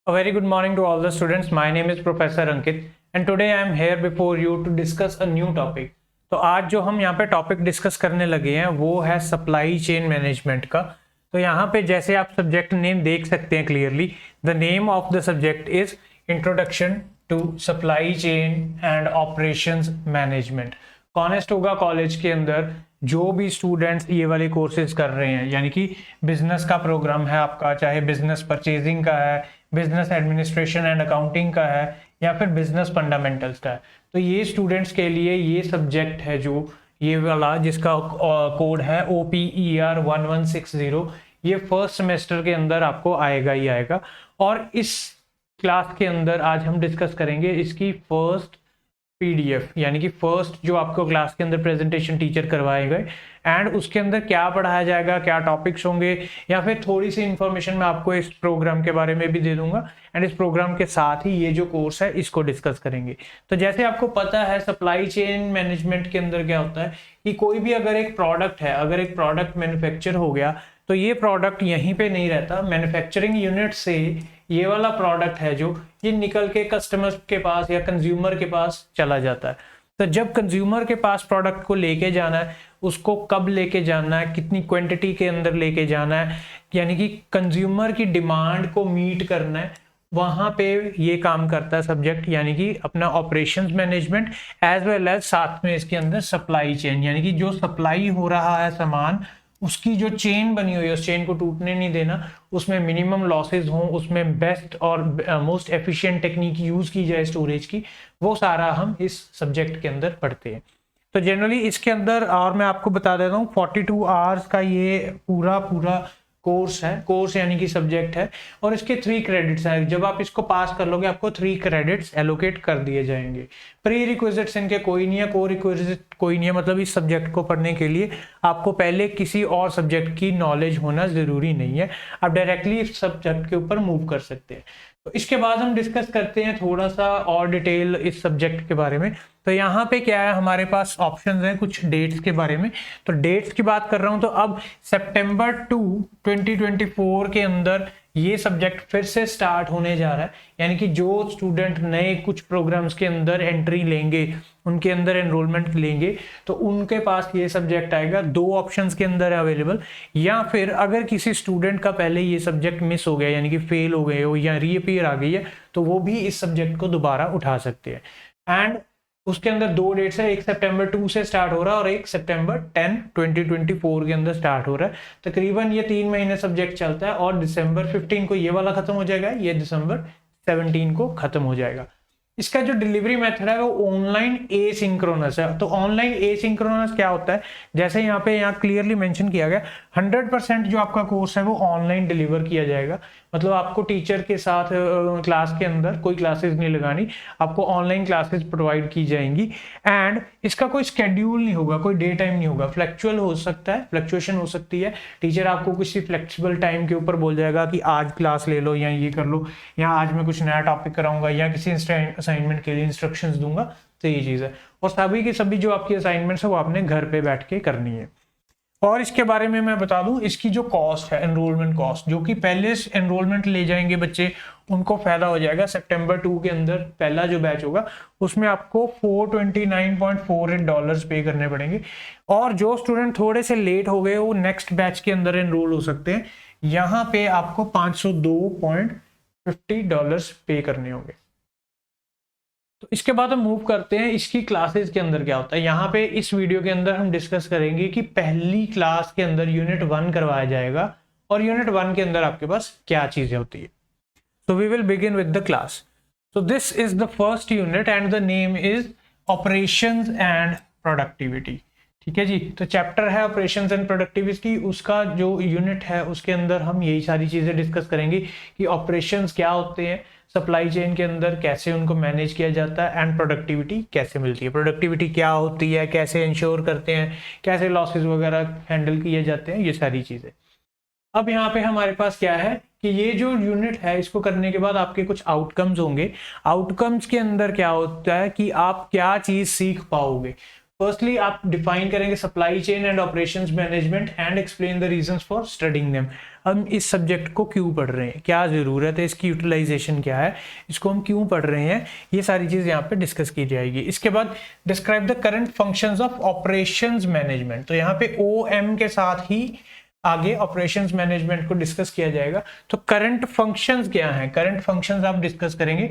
A very good morning to all the students. My name is Professor Ankit and today I am here before you to discuss a new topic. तो आज जो हम यहाँ पे topic discuss करने लगे हैं वो है सप्लाई चेन मैनेजमेंट का। तो यहाँ पे जैसे आप सब्जेक्ट नेम देख सकते हैं clearly, the name of the subject is introduction to supply chain and operations management. Conestoga college के अंदर जो भी स्टूडेंट्स ये वाले कोर्सेज कर रहे हैं, यानी कि बिजनेस का प्रोग्राम है आपका, चाहे बिजनेस परचेजिंग का है, बिजनेस एडमिनिस्ट्रेशन एंड अकाउंटिंग का है या फिर बिजनेस फंडामेंटल्स का है, तो ये स्टूडेंट्स के लिए ये सब्जेक्ट है जो ये वाला जिसका कोड है OPER 1160, ये फर्स्ट सेमेस्टर के अंदर आपको आएगा ही आएगा। और इस क्लास के अंदर आज हम डिस्कस करेंगे इसकी फर्स्ट PDF, यानी कि फर्स्ट जो आपको क्लास के अंदर प्रेजेंटेशन टीचर करवाए गए एंड उसके अंदर क्या पढ़ाया जाएगा, क्या टॉपिक्स होंगे, या फिर थोड़ी सी इंफॉर्मेशन मैं आपको इस प्रोग्राम के बारे में भी दे दूंगा एंड इस प्रोग्राम के साथ ही ये जो कोर्स है इसको डिस्कस करेंगे। तो जैसे आपको पता है सप्लाई चेन मैनेजमेंट के अंदर क्या होता है कि कोई भी अगर एक प्रोडक्ट है, अगर एक प्रोडक्ट मैन्युफैक्चर हो गया तो ये प्रोडक्ट यहीं पे नहीं रहता, मैन्युफैक्चरिंग यूनिट से ये वाला प्रोडक्ट है जो ये निकल के कस्टमर के पास या कंज्यूमर के पास चला जाता है। तो जब कंज्यूमर के पास प्रोडक्ट को लेके जाना है, उसको कब लेके जाना है, कितनी क्वांटिटी के अंदर लेके जाना है, यानी कि कंज्यूमर की डिमांड को मीट करना है, वहां पे ये काम करता है सब्जेक्ट, यानी कि अपना operations management as well as साथ में इसके अंदर सप्लाई चेन, यानी कि जो सप्लाई हो रहा है सामान उसकी जो चेन बनी हुई है उस चेन को टूटने नहीं देना, उसमें मिनिमम लॉसेस हों, उसमें बेस्ट और मोस्ट एफिशिएंट टेक्निक यूज की जाए स्टोरेज की, वो सारा हम इस सब्जेक्ट के अंदर पढ़ते हैं। तो जनरली इसके अंदर और मैं आपको बता देता हूँ 42 आवर्स का ये पूरा कोर्स है, कोर्स यानी कि सब्जेक्ट है, और इसके 3 क्रेडिट्स हैं। जब आप इसको पास कर लोगे आपको 3 क्रेडिट्स एलोकेट कर दिए जाएंगे। प्री रिक्विजिट्स इनके कोई नहीं है, को रिक्विजिट कोई नहीं है, मतलब इस सब्जेक्ट को पढ़ने के लिए आपको पहले किसी और सब्जेक्ट की नॉलेज होना जरूरी नहीं है, आप डायरेक्टली इस सब्जेक्ट के ऊपर मूव कर सकते हैं। तो इसके बाद हम डिस्कस करते हैं थोड़ा सा और डिटेल इस सब्जेक्ट के बारे में। तो यहाँ पे क्या है, हमारे पास ऑप्शंस हैं कुछ डेट्स के बारे में। तो डेट्स की बात कर रहा हूँ तो अब सितंबर 2 2024 के अंदर ये सब्जेक्ट फिर से स्टार्ट होने जा रहा है, यानी कि जो स्टूडेंट नए कुछ प्रोग्राम्स के अंदर एंट्री लेंगे, उनके अंदर एनरोलमेंट लेंगे, तो उनके पास ये सब्जेक्ट आएगा। 2 ऑप्शंस के अंदर है अवेलेबल, या फिर अगर किसी स्टूडेंट का पहले ये सब्जेक्ट मिस हो गया, यानी कि फेल हो गए हो या रीअपीयर आ गई है, तो वो भी इस सब्जेक्ट को दोबारा उठा सकते हैं। एंड उसके अंदर 2 डेट्स है, एक सितंबर 2 से स्टार्ट हो रहा है और एक सितंबर 10 2024 के अंदर स्टार्ट हो रहा है। तकरीबन ये 3 महीने सब्जेक्ट चलता है और दिसंबर 15 को ये वाला खत्म हो जाएगा, ये दिसंबर 17 को खत्म हो जाएगा। इसका जो डिलीवरी मेथड है वो ऑनलाइन एसिंक्रोनस है। तो ऑनलाइन एसिंक्रोनस क्या होता है, जैसे यहाँ क्लियरली मेंशन किया गया 100% जो आपका कोर्स है वो ऑनलाइन डिलीवर किया जाएगा। मतलब आपको टीचर के साथ क्लास के अंदर कोई क्लासेस नहीं लगानी, आपको ऑनलाइन क्लासेस प्रोवाइड की जाएंगी। एंड इसका कोई स्केड्यूल नहीं होगा, कोई डे टाइम नहीं होगा, फ्लक्चुअल हो सकता है, फ्लक्चुएशन हो सकती है। टीचर आपको किसी फ्लेक्सिबल टाइम के ऊपर बोल जाएगा कि आज क्लास ले लो या ये कर लो, या आज मैं कुछ नया टॉपिक कराऊंगा या किसी असाइनमेंट के लिए इंस्ट्रक्शंस दूंगा। तो ये चीज़ है, और सभी की सभी जो आपकी असाइनमेंट्स है वो आपने घर पे बैठ के करनी है। और इसके बारे में मैं बता दूं, इसकी जो कॉस्ट है, एनरोलमेंट कॉस्ट, जो कि पहले एनरोलमेंट ले जाएंगे बच्चे उनको फायदा हो जाएगा। सितंबर 2 के अंदर पहला जो बैच होगा उसमें आपको $429.48 पे करने पड़ेंगे, और जो स्टूडेंट थोड़े से लेट हो गए वो नेक्स्ट बैच के अंदर एनरोल हो सकते हैं, यहाँ पे आपको $502.50 पे करने होंगे। तो इसके बाद हम मूव करते हैं इसकी क्लासेस के अंदर क्या होता है। यहाँ पे इस वीडियो के अंदर हम डिस्कस करेंगे कि पहली क्लास के अंदर यूनिट 1 करवाया जाएगा और यूनिट 1 के अंदर आपके पास क्या चीजें होती है। So we will begin with the class. So this is the first unit and the name is Operations and Productivity. ठीक है जी, तो चैप्टर है ऑपरेशंस एंड प्रोडक्टिविटी, उसका जो यूनिट है उसके अंदर हम यही सारी चीजें डिस्कस करेंगे कि ऑपरेशंस क्या होते हैं, सप्लाई चेन के अंदर कैसे उनको मैनेज किया जाता है, एंड प्रोडक्टिविटी कैसे मिलती है। प्रोडक्टिविटी क्या होती है, कैसे इंश्योर करते हैं, कैसे लॉसेस वगैरह हैंडल किए जाते हैं, ये सारी चीजें। अब यहाँ पे हमारे पास क्या है कि ये जो यूनिट है इसको करने के बाद आपके कुछ आउटकम्स होंगे। आउटकम्स के अंदर क्या होता है कि आप क्या चीज सीख पाओगे। फर्स्टली आप डिफाइन करेंगे supply chain and operations management and explain the reasons for studying them. हम इस सब्जेक्ट को क्यों पढ़ रहे हैं, क्या ज़रूरत है, इसकी यूटिलाइजेशन क्या है, इसको हम क्यों पढ़ रहे हैं, ये सारी चीज़ यहाँ पे डिस्कस की जाएगी। इसके बाद describe the current functions of operations management, तो यहाँ पे OM के साथ ही आगे ऑपरेशंस मैनेजमेंट को डिस्कस किया जाएगा। तो करंट फंक्शंस क्या हैं, करंट फंक्शंस आप डिस्कस करेंगे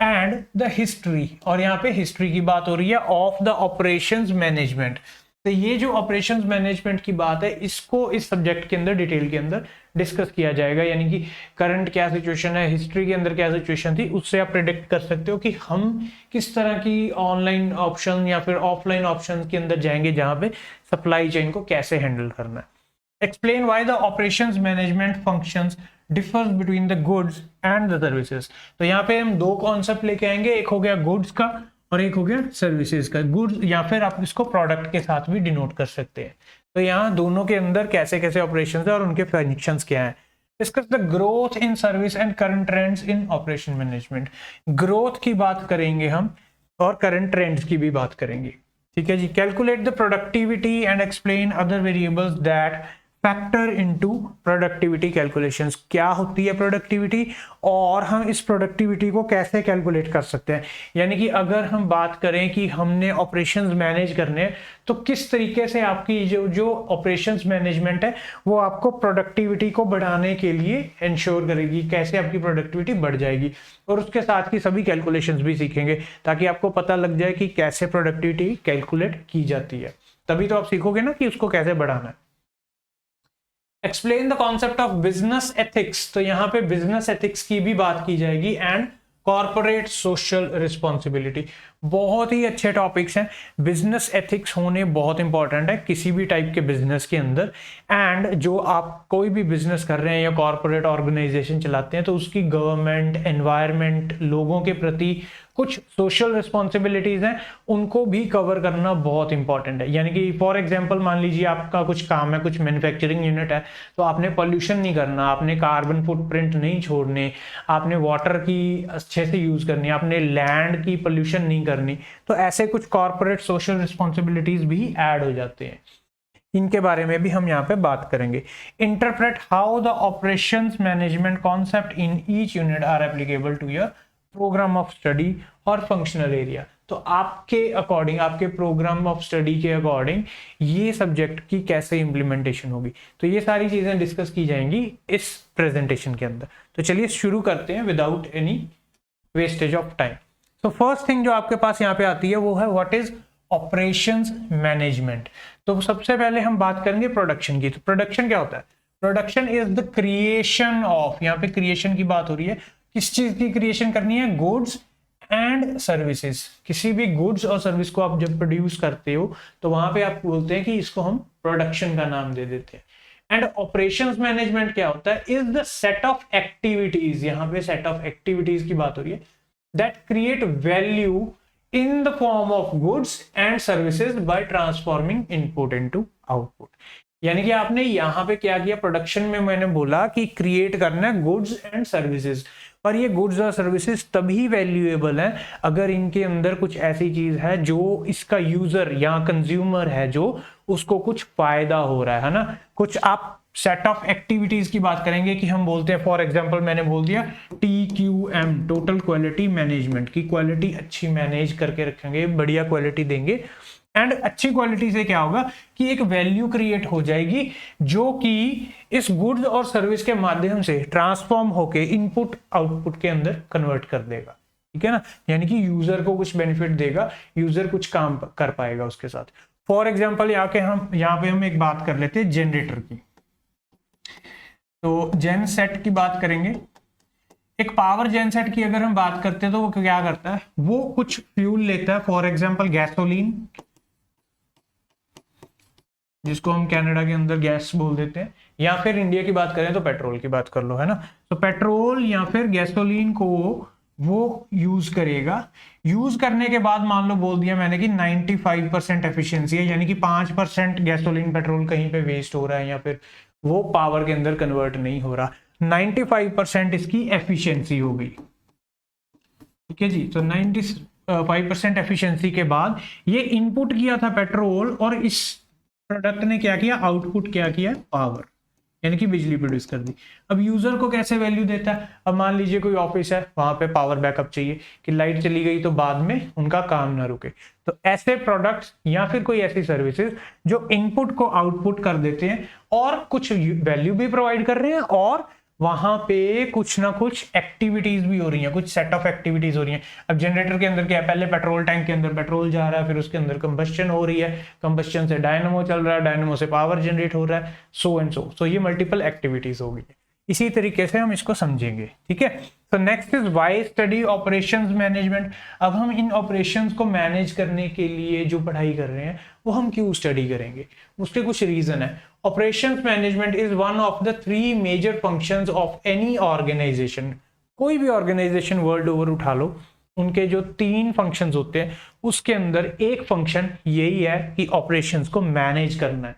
एंड द हिस्ट्री, और यहाँ पे हिस्ट्री की बात हो रही है ऑफ द ऑपरेशंस मैनेजमेंट। तो ये जो ऑपरेशंस मैनेजमेंट की बात है इसको इस सब्जेक्ट के अंदर डिटेल के अंदर डिस्कस किया जाएगा, यानी कि करंट क्या सिचुएशन है, हिस्ट्री के अंदर क्या सिचुएशन थी, उससे आप प्रेडिक्ट कर सकते हो कि हम किस तरह की ऑनलाइन ऑप्शन या फिर ऑफलाइन ऑप्शन के अंदर जाएंगे जहां पे सप्लाई चेन को कैसे हैंडल करना है। Explain why the operations management functions differs between the goods and the services. तो यहाँ पे हम दो कॉन्सेप्ट लेके आएंगे, एक हो गया गुड्स का और एक हो गया सर्विसेज का। गुड्स या फिर आप इसको प्रोडक्ट के साथ भी डिनोट कर सकते हैं। तो यहाँ दोनों के अंदर कैसे कैसे ऑपरेशंस है और उनके फंक्शंस क्या है। Discuss the growth in service and current trends in operation management. Growth की बात करेंगे हम और करंट ट्रेंड्स की भी बात करेंगे, ठीक है जी। Calculate the productivity and explain other variables that factor into productivity calculations. क्या होती है प्रोडक्टिविटी और हम इस प्रोडक्टिविटी को कैसे कैलकुलेट कर सकते हैं, यानी कि अगर हम बात करें कि हमने ऑपरेशंस मैनेज करने हैं तो किस तरीके से आपकी जो ऑपरेशंस मैनेजमेंट है वो आपको प्रोडक्टिविटी को बढ़ाने के लिए इंश्योर करेगी, कैसे आपकी प्रोडक्टिविटी बढ़ जाएगी। और उसके साथ की सभी कैलकुलेशंस भी सीखेंगे ताकि आपको पता लग जाए कि कैसे प्रोडक्टिविटी कैलकुलेट की जाती है, तभी तो आप सीखोगे ना कि उसको कैसे बढ़ाना है। Explain the concept of business ethics, तो यहाँ पे बिजनेस एथिक्स की भी बात की जाएगी एंड कॉर्पोरेट सोशल रिस्पॉन्सिबिलिटी। बहुत ही अच्छे टॉपिक्स हैं। बिजनेस एथिक्स होने बहुत इंपॉर्टेंट है किसी भी टाइप के बिजनेस के अंदर। एंड जो आप कोई भी बिजनेस कर रहे हैं या कॉर्पोरेट ऑर्गेनाइजेशन चलाते हैं तो उसकी गवर्नमेंट, एनवायरनमेंट, लोगों के प्रति कुछ सोशल रिस्पॉन्सिबिलिटीज हैं, उनको भी कवर करना बहुत इंपॉर्टेंट है। यानी कि फॉर एग्जांपल मान लीजिए आपका कुछ काम है, कुछ मैन्युफैक्चरिंग यूनिट है, तो आपने पॉल्यूशन नहीं करना, आपने कार्बन फुटप्रिंट नहीं छोड़ने, आपने वाटर की अच्छे से यूज करनी, आपने लैंड की पॉल्यूशन नहीं करनी। तो ऐसे कुछ कॉर्पोरेट सोशल रिस्पॉन्सिबिलिटीज भी ऐड हो जाते हैं, इनके बारे में भी हम यहाँ पे बात करेंगे। Interpret how the operations management concept in each unit are applicable to your program of study और फंक्शनल एरिया। तो आपके अकॉर्डिंग, आपके प्रोग्राम ऑफ स्टडी के अकॉर्डिंग ये सब्जेक्ट की कैसे इंप्लीमेंटेशन होगी, तो ये सारी चीजें डिस्कस की जाएंगी इस प्रेजेंटेशन के अंदर। तो चलिए शुरू करते हैं without any wastage of time. तो फर्स्ट थिंग जो आपके पास यहाँ पे आती है वो है व्हाट इज ऑपरेशंस मैनेजमेंट। तो सबसे पहले हम बात करेंगे प्रोडक्शन की। तो प्रोडक्शन क्या होता है? Production is the creation of, यहाँ पे क्रिएशन की बात हो रही है, किस चीज की क्रिएशन करनी है? Goods and services. किसी भी गुड्स और सर्विस को आप जब प्रोड्यूस करते हो तो वहां पे आप बोलते हैं कि इसको हम प्रोडक्शन का नाम दे देते हैं। एंड ऑपरेशंस मैनेजमेंट क्या होता है? Is the set of activities, यहाँ पे सेट ऑफ एक्टिविटीज की बात हो रही है, that create value in the form of goods and services by transforming input into output। यानी कि आपने यहाँ पे क्या किया, प्रोडक्शन में मैंने बोला कि क्रिएट करना है गुड्स एंड सर्विसेज, पर ये गुड्स और सर्विसेज तभी वैल्यूएबल है अगर इनके अंदर कुछ ऐसी चीज है जो इसका यूजर या कंज्यूमर है जो उसको कुछ फायदा हो रहा है ना। कुछ आप सेट ऑफ एक्टिविटीज की बात करेंगे कि हम बोलते हैं, फॉर एग्जांपल मैंने बोल दिया TQM, टोटल क्वालिटी मैनेजमेंट, की क्वालिटी अच्छी मैनेज करके रखेंगे, बढ़िया क्वालिटी देंगे। एंड अच्छी क्वालिटी से क्या होगा कि एक वैल्यू क्रिएट हो जाएगी जो कि इस गुड्स और सर्विस के माध्यम से ट्रांसफॉर्म होके इनपुट आउटपुट के अंदर कन्वर्ट कर देगा, ठीक है ना। यानी कि यूजर को कुछ बेनिफिट देगा, यूजर कुछ काम कर पाएगा उसके साथ। फॉर एग्जाम्पल यहाँ पे हम एक बात कर लेते हैं जनरेटर की। तो जेन सेट की बात करेंगे। एक पावर जेन सेट की अगर हम बात करते हैं तो वो क्या करता है, वो कुछ फ्यूल लेता है, फॉर एग्जांपल गैसोलीन, जिसको हम कनाडा के अंदर गैस बोल देते हैं, या फिर इंडिया की बात करें तो पेट्रोल की बात कर लो, है ना। तो पेट्रोल या फिर गैसोलीन को वो यूज करेगा। यूज करने के बाद मान लो बोल दिया मैंने कि 95% एफिशिएंसी है, यानी कि 5% गैसोलीन पेट्रोल कहीं पे वेस्ट हो रहा है या फिर वो पावर के अंदर कन्वर्ट नहीं हो रहा, 95% इसकी एफिशिएंसी हो गई, ठीक है जी। तो 95% एफिशिएंसी के बाद ये इनपुट किया था पेट्रोल और इस प्रोडक्ट ने क्या किया, आउटपुट क्या किया, पावर। यानी कि बिजली प्रोड्यूस कर दी। अब यूजर को कैसे वैल्यू देता है, अब मान लीजिए कोई ऑफिस है, वहां पे पावर बैकअप चाहिए कि लाइट चली गई तो बाद में उनका काम ना रुके। तो ऐसे प्रोडक्ट्स या फिर कोई ऐसी सर्विसेज जो इनपुट को आउटपुट कर देते हैं और कुछ वैल्यू भी प्रोवाइड कर रहे हैं और वहां पे कुछ ना कुछ एक्टिविटीज भी हो रही हैं, कुछ सेट ऑफ एक्टिविटीज हो रही हैं। अब जनरेटर के अंदर क्या है, पहले पेट्रोल टैंक के अंदर पेट्रोल जा रहा है, फिर उसके अंदर कंबस्शन हो रही है, कंबस्शन से डायनेमो चल रहा है, डायनेमो से पावर जनरेट हो रहा है, सो एंड सो ये मल्टीपल एक्टिविटीज होगी। इसी तरीके से हम इसको समझेंगे, ठीक है। तो next is why study operations management. अब हम इन ऑपरेशंस को मैनेज करने के लिए जो पढ़ाई कर रहे हैं वो हम क्यों स्टडी करेंगे, उसके कुछ रीजन है। Operations management is one of the 3 major functions of any organisation. कोई भी ऑर्गेनाइजेशन वर्ल्ड ओवर उठा लो, उनके जो 3 फंक्शंस होते हैं उसके अंदर एक फंक्शन यही है कि ऑपरेशंस को मैनेज करना है,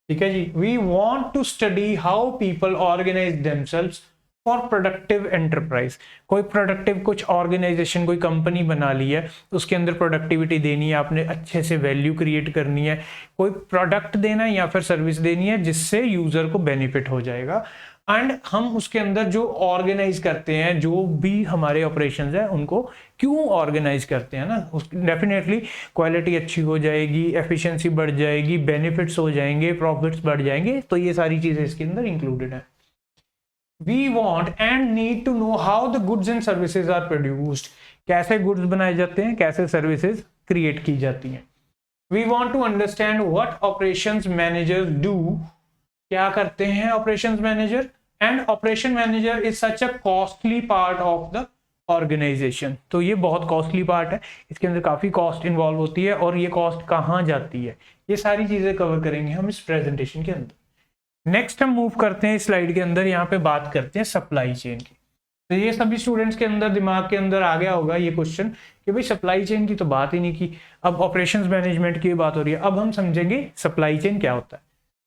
ठीक है जी। We want to study how people organise themselves for productive enterprise. कोई प्रोडक्टिव कुछ ऑर्गेनाइजेशन कोई कंपनी बना ली है, उसके अंदर प्रोडक्टिविटी देनी है, आपने अच्छे से वैल्यू क्रिएट करनी है, कोई प्रोडक्ट देना है या फिर सर्विस देनी है जिससे यूजर को बेनिफिट हो जाएगा। एंड हम उसके अंदर जो ऑर्गेनाइज करते हैं, जो भी हमारे ऑपरेशंस है उनको क्यों ऑर्गेनाइज करते हैं ना, डेफिनेटली क्वालिटी अच्छी हो जाएगी, एफिशिएंसी बढ़ जाएगी, बेनिफिट्स हो जाएंगे, प्रॉफिट्स बढ़ जाएंगे, तो ये सारी चीजें इसके अंदर इंक्लूडेड है। We want and need to know how the goods and services are produced. कैसे गुड्स बनाए जाते हैं, कैसे सर्विसेज क्रिएट की जाती हैं। We want to understand what operations managers do. क्या करते हैं operations manager. And operation manager is such a costly part of the organisation. तो ये बहुत कॉस्टली पार्ट है, इसके अंदर काफी कॉस्ट इन्वॉल्व होती है और ये कॉस्ट कहाँ जाती है, ये सारी चीजें कवर करेंगे हम इस प्रेजेंटेशन के अंदर। नेक्स्ट हम मूव करते हैं स्लाइड के अंदर, यहाँ पे बात करते हैं सप्लाई चेन की। तो ये सभी स्टूडेंट्स के अंदर दिमाग के अंदर आ गया होगा ये क्वेश्चन कि भाई सप्लाई चेन की तो बात ही नहीं की, अब ऑपरेशंस मैनेजमेंट की बात हो रही है। अब हम समझेंगे सप्लाई चेन क्या होता है।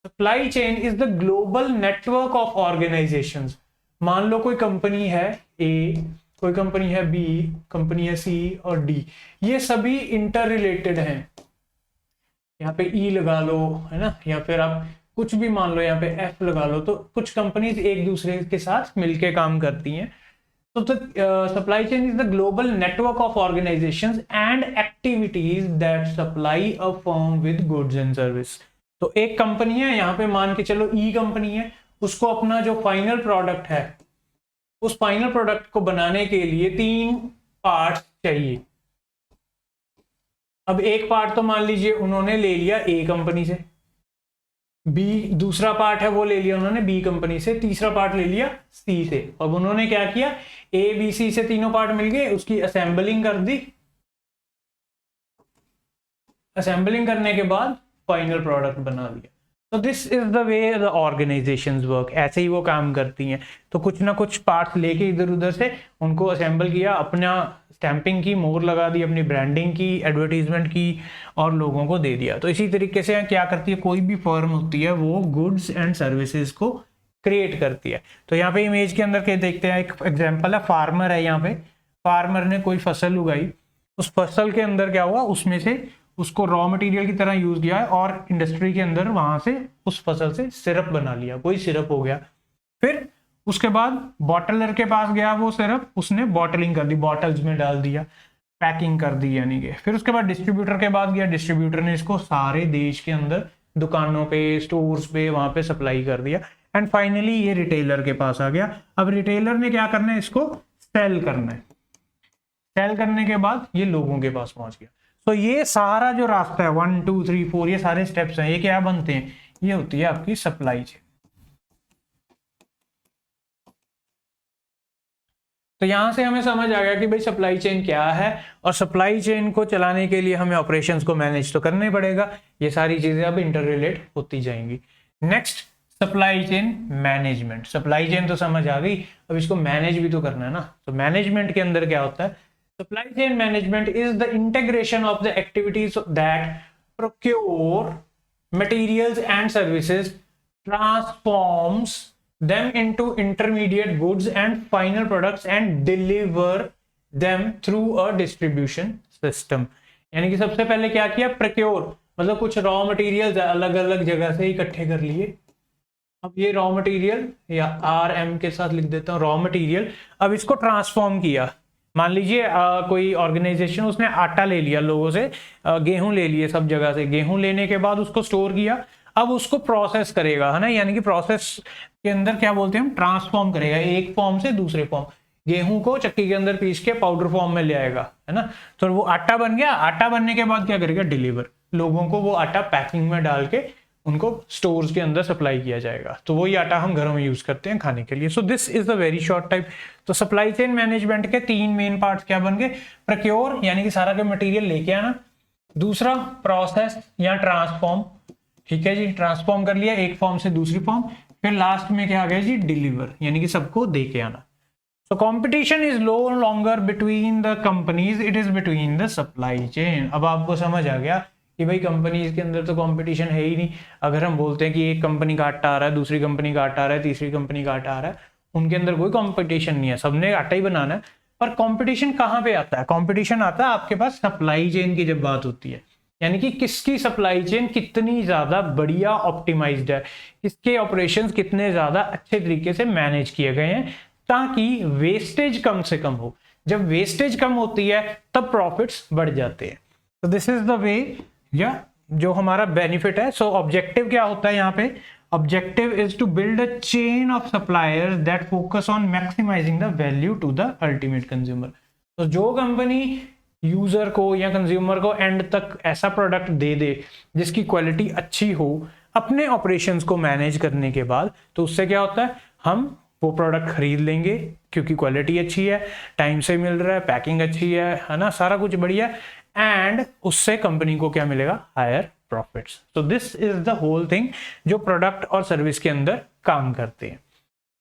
Supply chain is the global network of organisations. मान लो कोई कंपनी है ए, कोई कंपनी है बी, कंपनी है सी और डी, ये सभी इंटर रिलेटेड हैं। यहाँ पे ई लगा लो, है ना, या फिर आप कुछ भी मान लो, यहाँ पे एफ लगा लो। तो कुछ कंपनीज एक दूसरे के साथ मिलके काम करती हैं। तो supply chain is the global network of organisations and activities that supply a firm with goods and service. तो एक कंपनी है, यहाँ पे मान के चलो ई कंपनी है, उसको अपना जो फाइनल प्रोडक्ट है उस फाइनल प्रोडक्ट को बनाने के लिए 3 पार्ट चाहिए। अब एक पार्ट तो मान लीजिए उन्होंने ले लिया ए कंपनी से, बी दूसरा पार्ट है वो ले लिया उन्होंने बी कंपनी से, तीसरा पार्ट ले लिया सी से। अब उन्होंने क्या किया, ए बी सी से तीनों पार्ट मिल गए, उसकी असेंबलिंग कर दी। असेंबलिंग करने के बाद फाइनल प्रोडक्ट बना लिया। तो this is the way the organisations work, ऐसे ही वो काम करती हैं। तो कुछ ना कुछ पार्ट्स लेके इधर उधर से उनको असेंबल किया, अपना स्टैंपिंग की, मोहर लगा दी, अपनी ब्रांडिंग की, एडवर्टीजमेंट की और लोगों को दे दिया। तो इसी तरीके से क्या करती है कोई भी फर्म होती है, वो गुड्स एंड सर्विसेज को क्रिएट करती है। तो यहाँ पे इमेज के अंदर क्या देखते हैं, एक एग्जांपल है, फार्मर है। यहाँ पे फार्मर ने कोई फसल उगाई, उस फसल के अंदर क्या हुआ, उसमें से उसको रॉ मटेरियल की तरह यूज किया है और इंडस्ट्री के अंदर वहां से उस फसल से सिरप बना लिया, कोई सिरप हो गया। फिर उसके बाद बॉटलर के पास गया, वो सिरप उसने बॉटलिंग कर दी, बॉटल्स में डाल दिया, पैकिंग कर दी यानी कि। फिर उसके बाद डिस्ट्रीब्यूटर के पास गया, डिस्ट्रीब्यूटर ने इसको सारे देश के अंदर दुकानों पे, स्टोर्स पे, वहां पे सप्लाई कर दिया। एंड फाइनली ये रिटेलर के पास आ गया। अब रिटेलर ने क्या करना है, इसको सेल करना है। सेल करने के बाद ये लोगों के पास पहुंच गया। तो ये सारा जो रास्ता है 1 2 3 4 ये सारे स्टेप्स हैं, ये क्या बनते हैं, ये होती है आपकी सप्लाई चेन। तो यहां से हमें समझ आ गया कि भाई सप्लाई चेन क्या है, और सप्लाई चेन को चलाने के लिए हमें ऑपरेशंस को मैनेज तो करना ही पड़ेगा। ये सारी चीजें अब इंटर रिलेट होती जाएंगी। Next supply chain management. Supply chain तो समझ आ गई, अब इसको मैनेज भी तो करना है ना। तो मैनेजमेंट के अंदर क्या होता है, supply chain management is the integration of the activities that procure materials and services, transforms them into intermediate goods and final products and deliver them through a distribution system। यानी कि सबसे पहले क्या किया, procure मतलब कुछ रॉ मटेरियल्स अलग अलग जगह से इकट्ठे कर लिए अब ये रॉ मटेरियल या RM के साथ लिख देता हूँ, रॉ मटेरियल। अब इसको ट्रांसफॉर्म किया, मान लीजिए कोई ऑर्गेनाइजेशन, उसने आटा ले लिया लोगों से, गेहूं ले लिए सब जगह से, गेहूं लेने के बाद उसको स्टोर किया, अब उसको प्रोसेस करेगा, है ना, यानी कि प्रोसेस के अंदर क्या बोलते हैं हम, ट्रांसफॉर्म करेगा एक फॉर्म से दूसरे फॉर्म। गेहूं को चक्की के अंदर पीस के पाउडर फॉर्म में ले आएगा, है ना, तो वो आटा बन गया। आटा बनने के बाद क्या करेगा, डिलीवर, लोगों को वो आटा पैकिंग में डाल के उनको स्टोर्स के अंदर सप्लाई किया जाएगा। तो वही आटा हम घरों में यूज करते हैं खाने के लिए। So this is the very short type. तो सप्लाई चेन मैनेजमेंट के 3 मेन पार्ट्स क्या बन गए, प्रोक्योर यानी कि सारा का मटेरियल लेके आना, दूसरा प्रोसेस या ट्रांसफॉर्म, ठीक है जी, ट्रांसफॉर्म कर लिया एक फॉर्म से दूसरी फॉर्म, फिर लास्ट में क्या आ गया जी, डिलीवर, यानी कि सबको दे के आना। So competition is no longer between the companies, it is between the supply chain। अब आपको समझ आ गया कि भाई कंपनीज के अंदर तो कंपटीशन है ही नहीं। अगर हम बोलते हैं कि एक कंपनी का आटा आ रहा है, दूसरी कंपनी का आटा आ रहा है, तीसरी कंपनी का आटा आ रहा है, उनके अंदर कोई कंपटीशन नहीं है, सबने आटा ही बनाना है। पर कंपटीशन कहाँ पे आता है, कंपटीशन आता है आपके पास सप्लाई चेन की जब बात होती है, यानी कि किसकी सप्लाई चेन कितनी ज्यादा बढ़िया ऑप्टिमाइज्ड है, किसके ऑपरेशंस कितने ज्यादा अच्छे तरीके से मैनेज किए गए हैं, ताकि वेस्टेज कम से कम हो। जब वेस्टेज कम होती है तब प्रॉफिट्स बढ़ जाते हैं। तो दिस इज द वे, या जो हमारा बेनिफिट है। सो ऑब्जेक्टिव क्या होता है यहाँ पे, objective is to build a chain of suppliers that focus on maximising the value to the ultimate consumer. तो जो कंपनी यूजर को या कंज्यूमर को एंड तक ऐसा प्रोडक्ट दे दे जिसकी क्वालिटी अच्छी हो अपने ऑपरेशंस को मैनेज करने के बाद, तो उससे क्या होता है, हम वो प्रोडक्ट खरीद लेंगे क्योंकि क्वालिटी अच्छी है, टाइम से मिल रहा है, पैकिंग अच्छी है ना, सारा कुछ बढ़िया, एंड उससे कंपनी को क्या मिलेगा, हायर प्रॉफिट्स। तो this is the whole thing जो प्रोडक्ट और सर्विस के अंदर काम करते हैं।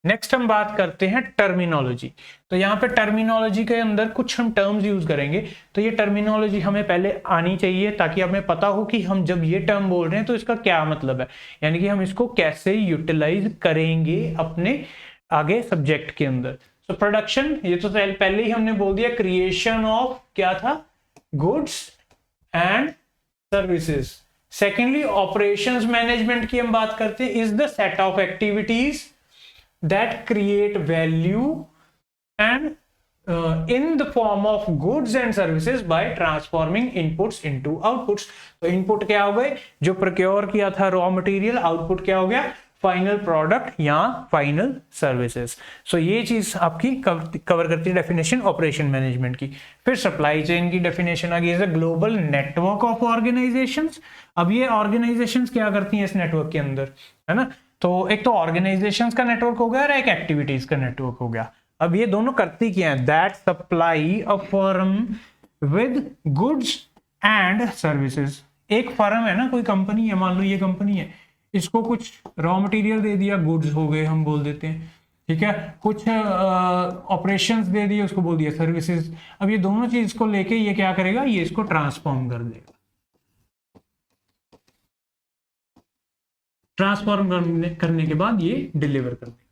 नेक्स्ट हम बात करते हैं टर्मिनोलॉजी। तो यहाँ पे टर्मिनोलॉजी के अंदर कुछ हम टर्म्स यूज करेंगे। तो ये टर्मिनोलॉजी हमें पहले आनी चाहिए ताकि हमें पता हो कि हम जब ये टर्म बोल रहे हैं तो इसका क्या मतलब है, यानी कि हम इसको कैसे यूटिलाइज करेंगे अपने आगे सब्जेक्ट के अंदर। सो प्रोडक्शन, ये तो पहले ही हमने बोल दिया, क्रिएशन ऑफ क्या था, goods and services. Secondly operations management की हम बात करते हैं, is the set of activities that create value and in the form of goods and services by transforming inputs into outputs। तो इनपुट क्या हो गए, जो प्रोक्योर किया था रॉ मटेरियल, आउटपुट क्या हो गया, फाइनल प्रोडक्ट या फाइनल सर्विसेज। सो ये चीज आपकी कवर करती है डेफिनेशन ऑपरेशन मैनेजमेंट की। फिर सप्लाई चेन की डेफिनेशन आ गई, is a global network of organisations. अब ये ऑर्गेनाइजेशंस क्या करती हैं इस नेटवर्क के अंदर, है ना, तो एक तो ऑर्गेनाइजेशंस का नेटवर्क हो गया और एक एक्टिविटीज का नेटवर्क हो गया। अब ये दोनों करती क्या है, that supply a firm with goods and services. एक फर्म है ना, कोई कंपनी है, मान लो ये कंपनी है, इसको कुछ रॉ मटेरियल दे दिया, गुड्स हो गए हम बोल देते हैं, ठीक है, कुछ ऑपरेशंस दे दिए, उसको बोल दिया सर्विसेज। अब ये दोनों चीज को लेके ये क्या करेगा, ये इसको ट्रांसफॉर्म कर देगा, ट्रांसफॉर्म करने के बाद ये डिलीवर कर देगा।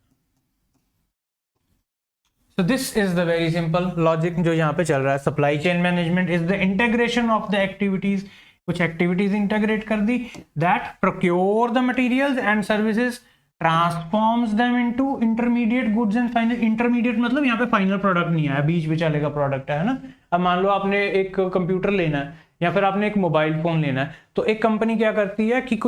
So this is the very simple logic जो यहाँ पे चल रहा है। Supply chain management is the integration of the activities, कुछ एक्टिविटीज इंटीग्रेट कर दी, that procure the materials and services, transforms them into intermediate goods and final. Intermediate मतलब यहाँ पे फाइनल प्रोडक्ट नहीं आया, बीच विचाले का प्रोडक्ट है ना। अब मान लो आपने एक कंप्यूटर लेना है या फिर आपने एक मोबाइल फोन लेना है, तो एक कंपनी क्या करती है कि कुछ